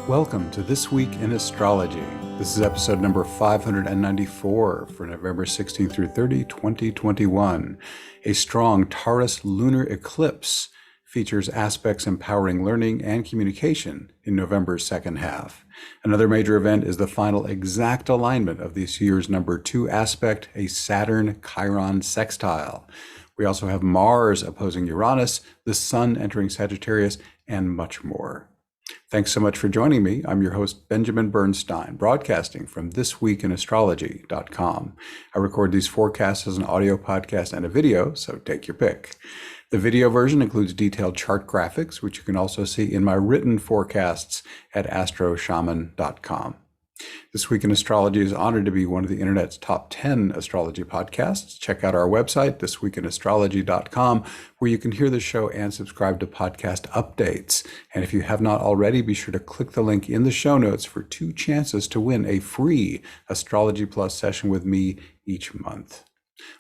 Welcome to This Week in Astrology. This is episode number 594 for November 16 through 30, 2021. A strong Taurus Lunar Eclipse features aspects empowering learning and communication in November's second half. Another major event is the final exact alignment of this year's number 2 aspect, a Saturn-Chiron sextile. We also have Mars opposing Uranus, the Sun entering Sagittarius, and much more. Thanks so much for joining me. I'm your host, Benjamin Bernstein, broadcasting from thisweekinastrology.com. I record these forecasts as an audio podcast and a video, so take your pick. The video version includes detailed chart graphics, which you can also see in my written forecasts at astroshaman.com. This Week in Astrology is honored to be one of the internet's top 10 astrology podcasts. Check out our website, thisweekinastrology.com, where you can hear the show and subscribe to podcast updates. And if you have not already, be sure to click the link in the show notes for 2 chances to win a free Astrology Plus session with me each month.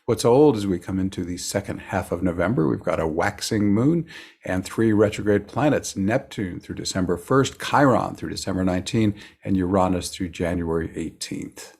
What's old as we come into the second half of November, we've got a waxing moon and 3 retrograde planets, Neptune through December 1st, Chiron through December 19th, and Uranus through January 18th.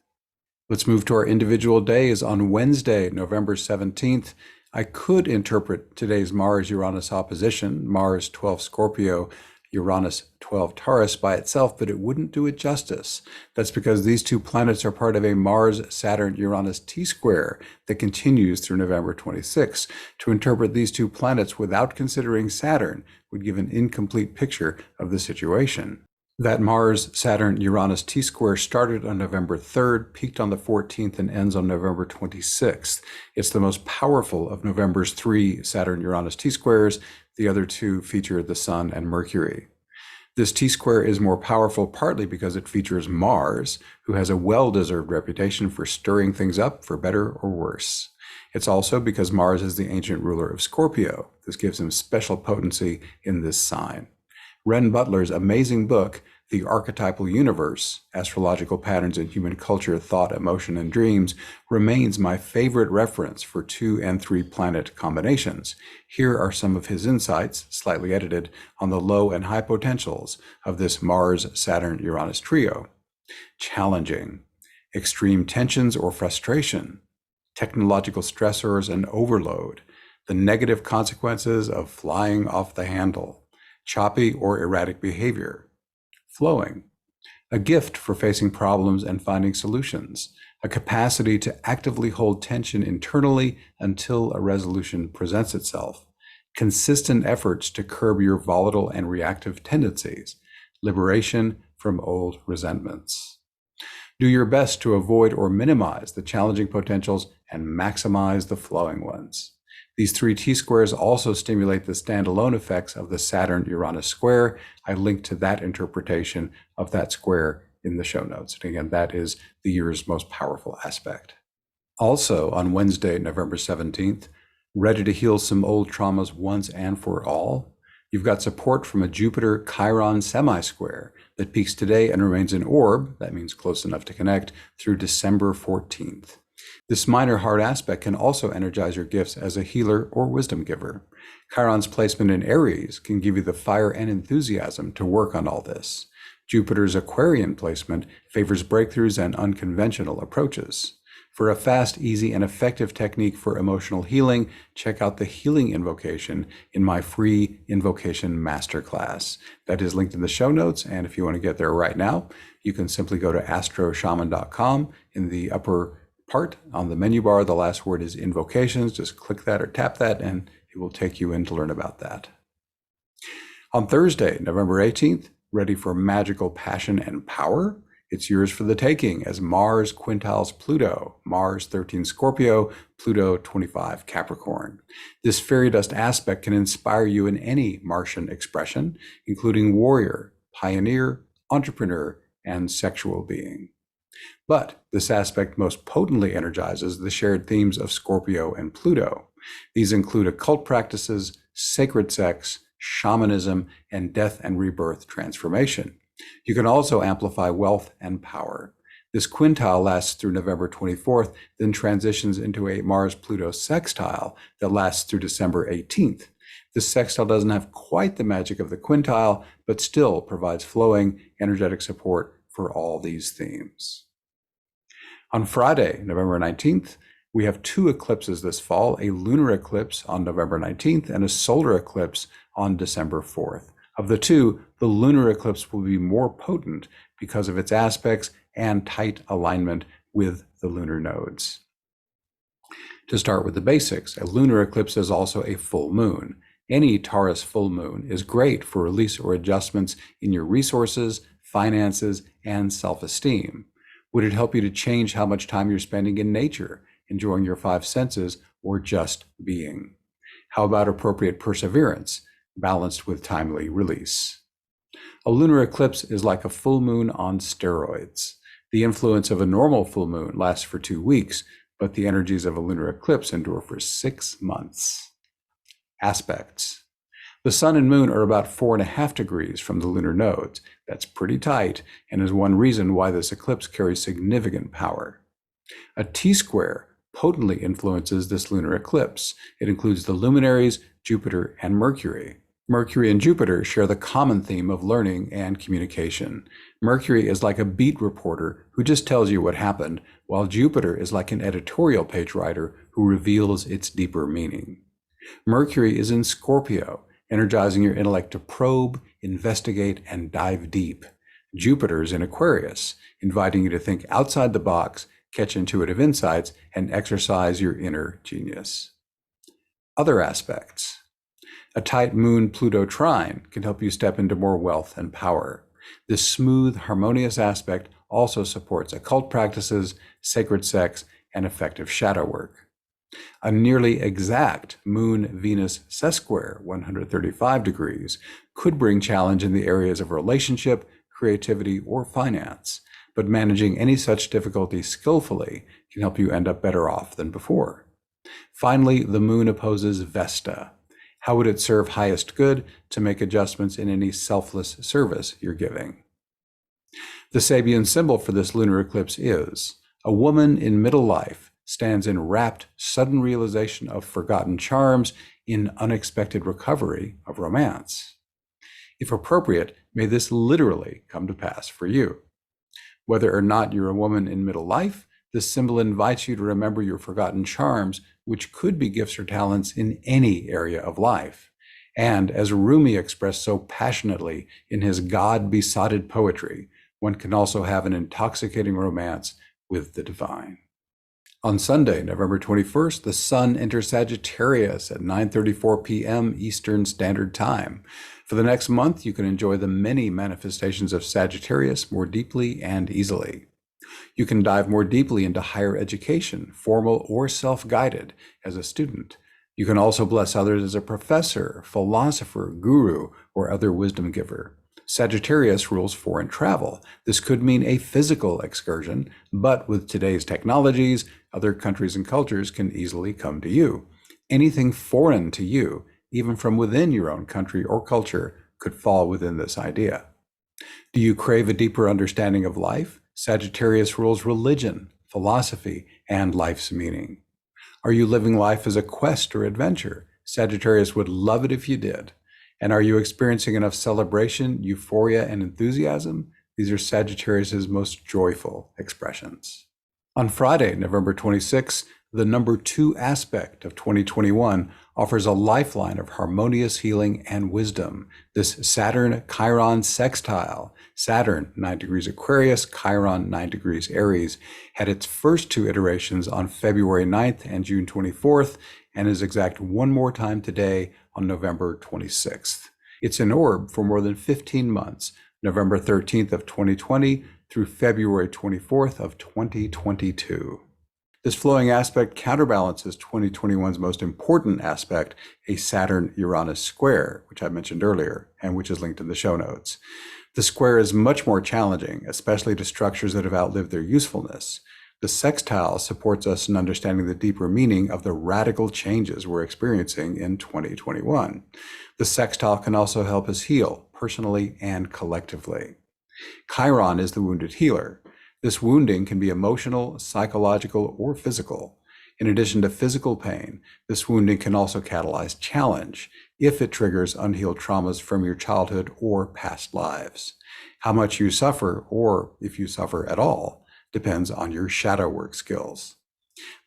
Let's move to our individual days. On Wednesday, November 17th, I could interpret today's Mars-Uranus opposition, Mars 12 Scorpio, Uranus 12 Taurus by itself, but it wouldn't do it justice. That's because these 2 planets are part of a Mars-Saturn-Uranus T-square that continues through November 26. To interpret these 2 planets without considering Saturn would give an incomplete picture of the situation. That Mars-Saturn-Uranus T-square started on November 3rd, peaked on the 14th, and ends on November 26th. It's the most powerful of November's 3 Saturn-Uranus T-squares. The other 2 feature the Sun and Mercury. This T-square is more powerful partly because it features Mars, who has a well-deserved reputation for stirring things up for better or worse. It's also because Mars is the ancient ruler of Scorpio. This gives him special potency in this sign. Ren Butler's amazing book, The Archetypal Universe, Astrological Patterns in Human Culture, Thought, Emotion, and Dreams, remains my favorite reference for 2 and 3 planet combinations. Here are some of his insights, slightly edited, on the low and high potentials of this Mars-Saturn-Uranus trio. Challenging, extreme tensions or frustration, technological stressors and overload, the negative consequences of flying off the handle, choppy or erratic behavior, flowing, a gift for facing problems and finding solutions, a capacity to actively hold tension internally until a resolution presents itself, consistent efforts to curb your volatile and reactive tendencies, liberation from old resentments. Do your best to avoid or minimize the challenging potentials and maximize the flowing ones. These 3 T-squares also stimulate the standalone effects of the Saturn-Uranus square. I linked to that interpretation of that square in the show notes. And again, that is the year's most powerful aspect. Also, on Wednesday, November 17th, ready to heal some old traumas once and for all, you've got support from a Jupiter-Chiron semi-square that peaks today and remains in orb, that means close enough to connect, through December 14th. This minor hard aspect can also energize your gifts as a healer or wisdom giver. Chiron's placement in Aries can give you the fire and enthusiasm to work on all this. Jupiter's Aquarian placement favors breakthroughs and unconventional approaches. For a fast, easy, and effective technique for emotional healing, check out the Healing Invocation in my free Invocation Masterclass. That is linked in the show notes, and if you want to get there right now, you can simply go to astroshaman.com. In the upper part on the menu bar, the last word is invocations. Just click that or tap that and it will take you in to learn about that. On Thursday, November 18th, ready for magical passion and power? It's yours for the taking as Mars quintiles Pluto, Mars 13 Scorpio, Pluto 25 Capricorn. This fairy dust aspect can inspire you in any Martian expression, including warrior, pioneer, entrepreneur, and sexual being. But this aspect most potently energizes the shared themes of Scorpio and Pluto. These include occult practices, sacred sex, shamanism, and death and rebirth transformation. You can also amplify wealth and power. This quintile lasts through November 24th, then transitions into a Mars-Pluto sextile that lasts through December 18th. This sextile doesn't have quite the magic of the quintile, but still provides flowing, energetic support for all these themes. On Friday, November 19th, we have two eclipses this fall, a lunar eclipse on November 19th and a solar eclipse on December 4th. Of the two, the lunar eclipse will be more potent because of its aspects and tight alignment with the lunar nodes. To start with the basics, a lunar eclipse is also a full moon. Any Taurus full moon is great for release or adjustments in your resources, finances, and self-esteem. Would it help you to change how much time you're spending in nature, enjoying your five senses, or just being? How about appropriate perseverance, balanced with timely release? A lunar eclipse is like a full moon on steroids. The influence of a normal full moon lasts for 2 weeks, but the energies of a lunar eclipse endure for 6 months. Aspects. The sun and moon are about 4.5 degrees from the lunar nodes. That's pretty tight, and is one reason why this eclipse carries significant power. A T-square potently influences this lunar eclipse. It includes the luminaries, Jupiter, and Mercury. Mercury and Jupiter share the common theme of learning and communication. Mercury is like a beat reporter who just tells you what happened, while Jupiter is like an editorial page writer who reveals its deeper meaning. Mercury is in Scorpio, energizing your intellect to probe, investigate, and dive deep. Jupiter is in Aquarius, inviting you to think outside the box, catch intuitive insights, and exercise your inner genius. Other aspects. A tight Moon-Pluto trine can help you step into more wealth and power. This smooth, harmonious aspect also supports occult practices, sacred sex, and effective shadow work. A nearly exact Moon-Venus sesquare, 135 degrees, could bring challenge in the areas of relationship, creativity, or finance, but managing any such difficulty skillfully can help you end up better off than before. Finally, the moon opposes Vesta. How would it serve highest good to make adjustments in any selfless service you're giving? The Sabian symbol for this lunar eclipse is a woman in middle life stands in rapt, sudden realization of forgotten charms in unexpected recovery of romance. If appropriate, may this literally come to pass for you. Whether or not you're a woman in middle life, this symbol invites you to remember your forgotten charms, which could be gifts or talents in any area of life. And as Rumi expressed so passionately in his God-besotted poetry, one can also have an intoxicating romance with the divine. On Sunday, November 21st, the sun enters Sagittarius at 9:34 p.m. Eastern Standard Time. For the next month, you can enjoy the many manifestations of Sagittarius more deeply and easily. You can dive more deeply into higher education, formal or self-guided, as a student. You can also bless others as a professor, philosopher, guru, or other wisdom giver. Sagittarius rules foreign travel. This could mean a physical excursion, but with today's technologies, other countries and cultures can easily come to you. Anything foreign to you, even from within your own country or culture, could fall within this idea. Do you crave a deeper understanding of life? Sagittarius rules religion, philosophy, and life's meaning. Are you living life as a quest or adventure? Sagittarius would love it if you did. And are you experiencing enough celebration, euphoria, and enthusiasm? These are Sagittarius's most joyful expressions. On Friday, November 26th, the number 2 aspect of 2021 offers a lifeline of harmonious healing and wisdom. This Saturn-Chiron sextile, Saturn 9 degrees Aquarius, Chiron 9 degrees Aries, had its first 2 iterations on February 9th and June 24th, and is exact one more time today on November 26th. It's in orb for more than 15 months, November 13th of 2020 through February 24th of 2022. This flowing aspect counterbalances 2021's most important aspect, a Saturn-Uranus square, which I mentioned earlier, and which is linked in the show notes. The square is much more challenging, especially to structures that have outlived their usefulness. The sextile supports us in understanding the deeper meaning of the radical changes we're experiencing in 2021. The sextile can also help us heal, personally and collectively. Chiron is the wounded healer. This wounding can be emotional, psychological, or physical. In addition to physical pain, this wounding can also catalyze challenge if it triggers unhealed traumas from your childhood or past lives. How much you suffer, or if you suffer at all, depends on your shadow work skills.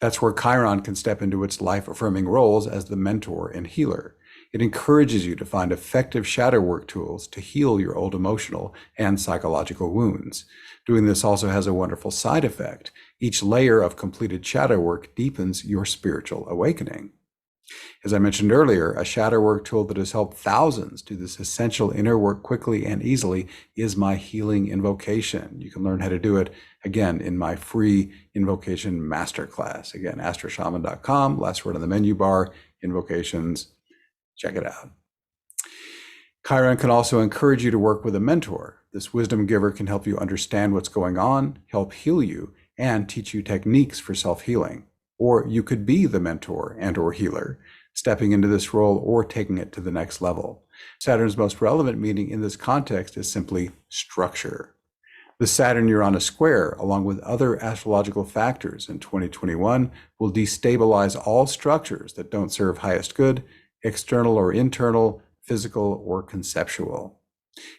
That's where Chiron can step into its life-affirming roles as the mentor and healer. It encourages you to find effective shadow work tools to heal your old emotional and psychological wounds. Doing this also has a wonderful side effect. Each layer of completed shadow work deepens your spiritual awakening. As I mentioned earlier, a shadow work tool that has helped thousands do this essential inner work quickly and easily is my healing invocation. You can learn how to do it, again, in my free invocation masterclass. Again, astroshaman.com, last word on the menu bar, invocations. Check it out. Chiron can also encourage you to work with a mentor. This wisdom giver can help you understand what's going on, help heal you, and teach you techniques for self-healing. Or you could be the mentor and or healer, stepping into this role or taking it to the next level. Saturn's most relevant meaning in this context is simply structure. The Saturn-Uranus square, along with other astrological factors in 2021, will destabilize all structures that don't serve highest good, external or internal, physical or conceptual.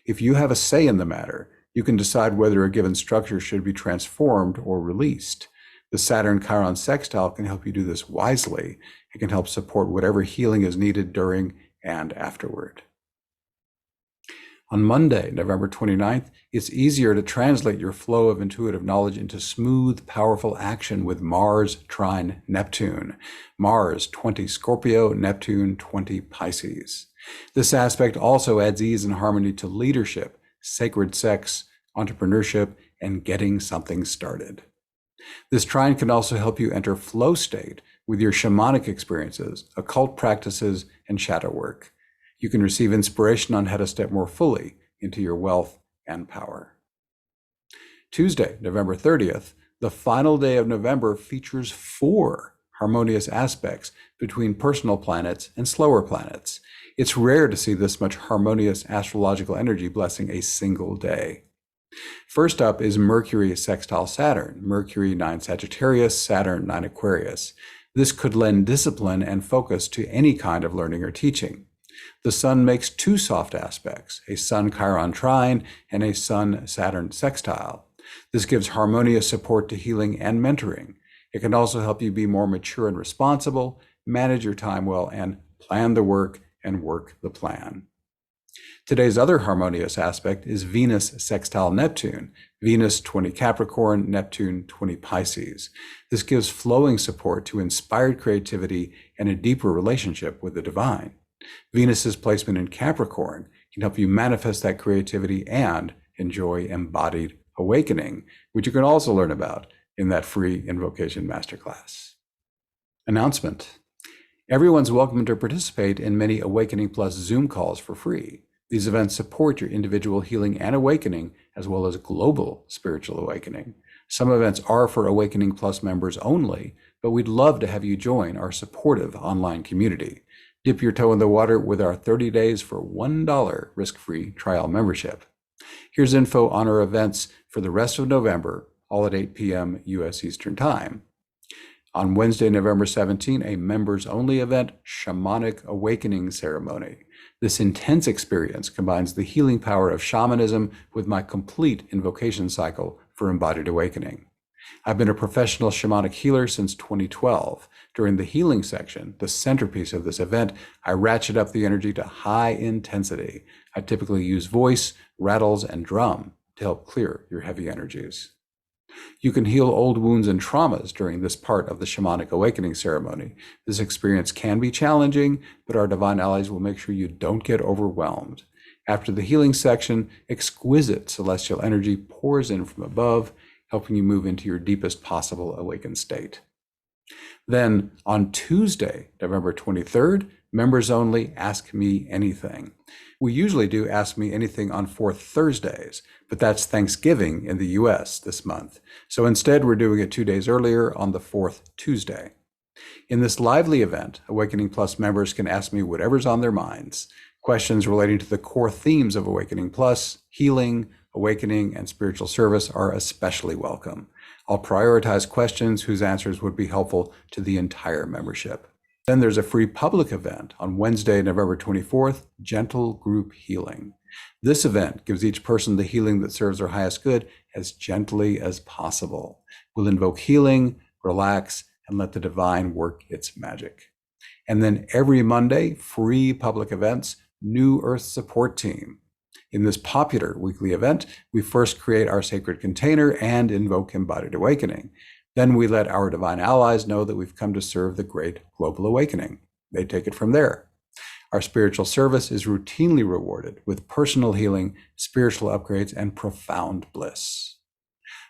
If you have a say in the matter, you can decide whether a given structure should be transformed or released. The Saturn-Chiron sextile can help you do this wisely. It can help support whatever healing is needed during and afterward. On Monday, November 29th, it's easier to translate your flow of intuitive knowledge into smooth, powerful action with Mars trine Neptune. Mars 20 Scorpio, Neptune 20 Pisces. This aspect also adds ease and harmony to leadership, sacred sex, entrepreneurship, and getting something started. This trine can also help you enter flow state with your shamanic experiences, occult practices, and shadow work. You can receive inspiration on how to step more fully into your wealth and power. Tuesday, November 30th, the final day of November, features 4 harmonious aspects between personal planets and slower planets. It's rare to see this much harmonious astrological energy blessing a single day. First up is Mercury sextile Saturn, Mercury 9 Sagittarius, Saturn 9 Aquarius. This could lend discipline and focus to any kind of learning or teaching. The Sun makes 2 soft aspects, a Sun-Chiron trine and a Sun-Saturn sextile. This gives harmonious support to healing and mentoring. It can also help you be more mature and responsible, manage your time well, and plan the work and work the plan. Today's other harmonious aspect is Venus sextile Neptune, Venus 20 Capricorn, Neptune 20 Pisces. This gives flowing support to inspired creativity and a deeper relationship with the divine. Venus's placement in Capricorn can help you manifest that creativity and enjoy embodied awakening, which you can also learn about in that free invocation masterclass. Announcement. Everyone's welcome to participate in many Awakening Plus Zoom calls for free. These events support your individual healing and awakening, as well as global spiritual awakening. Some events are for Awakening Plus members only, but we'd love to have you join our supportive online community. Dip your toe in the water with our 30 days for $1 risk-free trial membership. Here's info on our events for the rest of November, all at 8 p.m. U.S. Eastern Time. On Wednesday, November 17, a members-only event, Shamanic Awakening Ceremony. This intense experience combines the healing power of shamanism with my complete invocation cycle for embodied awakening. I've been a professional shamanic healer since 2012. During the healing section, the centerpiece of this event, I ratchet up the energy to high intensity. I typically use voice, rattles, and drum to help clear your heavy energies. You can heal old wounds and traumas during this part of the shamanic awakening ceremony. This experience can be challenging, but our divine allies will make sure you don't get overwhelmed. After the healing section, exquisite celestial energy pours in from above, helping you move into your deepest possible awakened state. Then on Tuesday, November 23rd, members only Ask Me Anything. We usually do Ask Me Anything on 4th Thursdays, but that's Thanksgiving in the US this month. So instead, we're doing it 2 days earlier on the 4th Tuesday. In this lively event, Awakening Plus members can ask me whatever's on their minds. Questions relating to the core themes of Awakening Plus, healing, awakening, and spiritual service are especially welcome. I'll prioritize questions whose answers would be helpful to the entire membership. Then there's a free public event on Wednesday, November 24th, Gentle Group Healing. This event gives each person the healing that serves their highest good as gently as possible. We'll invoke healing, relax, and let the divine work its magic. And then every Monday, free public events, New Earth Support Team. In this popular weekly event, we first create our sacred container and invoke embodied awakening. Then we let our divine allies know that we've come to serve the great global awakening. They take it from there. Our spiritual service is routinely rewarded with personal healing, spiritual upgrades, and profound bliss.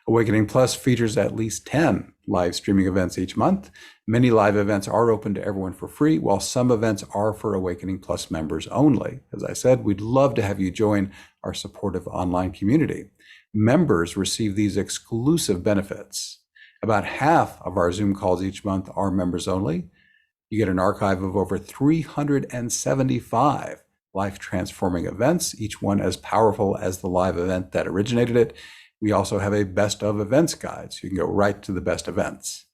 Awakening Plus features at least 10 live streaming events each month. Many live events are open to everyone for free, while some events are for Awakening Plus members only. As I said, we'd love to have you join our supportive online community. Members receive these exclusive benefits. About half of our Zoom calls each month are members only. You get an archive of over 375 life-transforming events, each one as powerful as the live event that originated it. We also have a best of events guide, so you can go right to the best events.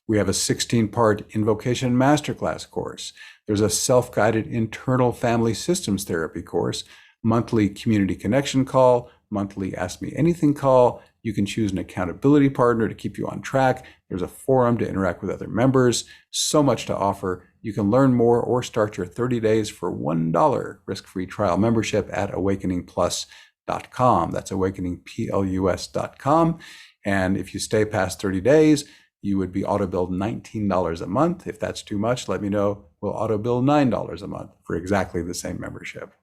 We have a 16-part invocation masterclass course. There's a self-guided internal family systems therapy course, monthly community connection call, monthly Ask Me Anything call. You can choose an accountability partner to keep you on track. There's a forum to interact with other members. So much to offer. You can learn more or start your 30 days for $1 risk-free trial membership at awakeningplus.com. That's awakeningplus.com. And if you stay past 30 days, you would be auto-billed $19 a month. If that's too much, let me know. We'll auto-bill $9 a month for exactly the same membership.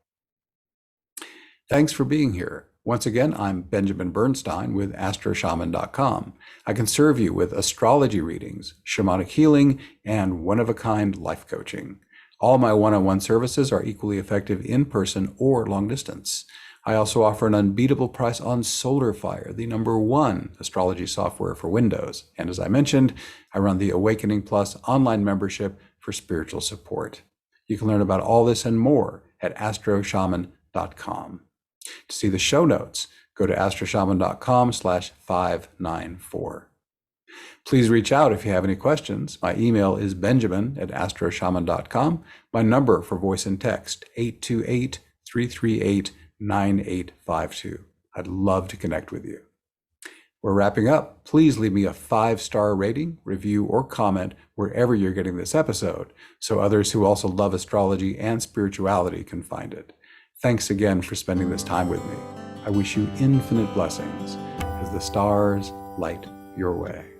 Thanks for being here. Once again, I'm Benjamin Bernstein with astroshaman.com. I can serve you with astrology readings, shamanic healing, and one-of-a-kind life coaching. All my one-on-one services are equally effective in person or long distance. I also offer an unbeatable price on SolarFire, the #1 astrology software for Windows. And as I mentioned, I run the Awakening Plus online membership for spiritual support. You can learn about all this and more at astroshaman.com. To see the show notes, go to astroshaman.com/594. Please reach out if you have any questions. My email is benjamin@astroshaman.com. My number for voice and text, 828-338-9852. I'd love to connect with you. We're wrapping up. Please leave me a 5-star rating, review, or comment wherever you're getting this episode, so others who also love astrology and spirituality can find it. Thanks again for spending this time with me. I wish you infinite blessings as the stars light your way.